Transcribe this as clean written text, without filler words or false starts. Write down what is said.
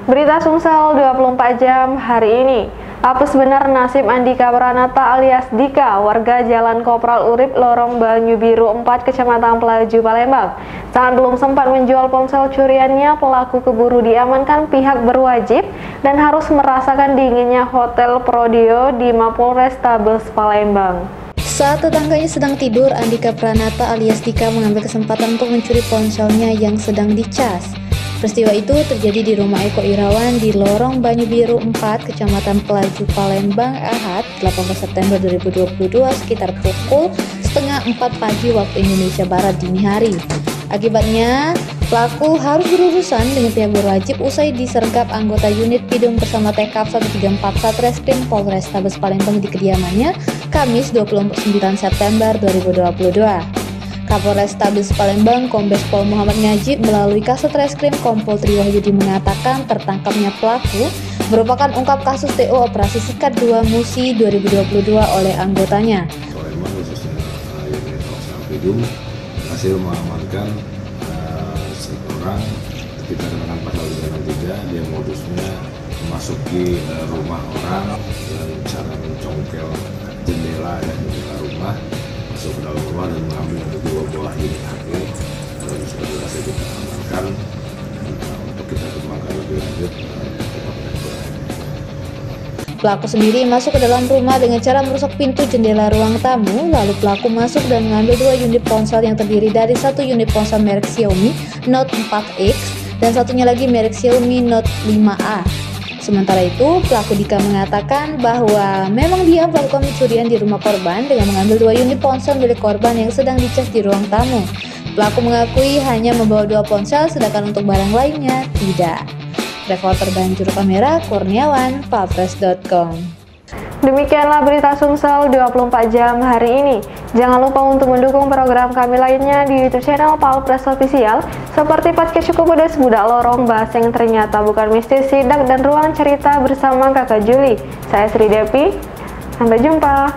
Berita Sumsel 24 jam hari ini. Apa sebenar nasib Andika Pranata alias Dika, warga Jalan Kopral Urip, Lorong Banyu Biru 4, Kecamatan Pelaju, Palembang. Saat belum sempat menjual ponsel curiannya, pelaku keburu diamankan pihak berwajib dan harus merasakan dinginnya Hotel Prodeo di Mapolrestabes Palembang. Saat tetangganya sedang tidur, Andika Pranata alias Dika mengambil kesempatan untuk mencuri ponselnya yang sedang dicas. Peristiwa itu terjadi di rumah Eko Irawan di Lorong Banyu Biru 4, Kecamatan Pelaju, Palembang, Ahad, 18 September 2022 sekitar pukul setengah 4 pagi waktu Indonesia Barat dini hari. Akibatnya, pelaku harus berurusan dengan pihak berwajib usai disergap anggota unit Pidum bersama TKP 134 Satreskrim Polrestabes Palembang di kediamannya Kamis 29 September 2022. Kapolrestabes Palembang Kombes Pol Muhammad Najib melalui Kasat Reskrim Kompol Triwahyudi mengatakan tertangkapnya pelaku merupakan ungkap kasus TO Operasi Sikat 2 Musi 2022 oleh anggotanya. Palembang khususnya unit Pidum berhasil mengamankan seorang, kita kenakan pasal 363, dia modusnya memasuki rumah orang dengan cara mencongkel jendela rumah, masuk ke dalam rumah dan mengambil dua buah unit HP. Lalu sudah berhasil kita amankan untuk kita kembangkan lebih lanjut. Pelaku sendiri masuk ke dalam rumah dengan cara merusak pintu jendela ruang tamu. Lalu pelaku masuk dan mengambil 2 unit ponsel yang terdiri dari 1 unit ponsel merek Xiaomi Note 4X dan satunya lagi merek Xiaomi Note 5A. Sementara itu, pelaku Dika mengatakan bahwa memang dia melakukan pencurian di rumah korban dengan mengambil 2 unit ponsel milik korban yang sedang dicas di ruang tamu. Pelaku mengakui hanya membawa 2 ponsel, sedangkan untuk barang lainnya tidak. Reporter dan juru kamera Kurniawan, palpres.com. Demikianlah berita Sumsel 24 jam hari ini. Jangan lupa untuk mendukung program kami lainnya di YouTube channel Palpres Official seperti podcast Cukup Pedas, Budak Lorong, Bahas yang Ternyata Bukan Mistis, Sidak, dan Ruang Cerita bersama Kakak Juli. Saya Sri Depi. Sampai jumpa.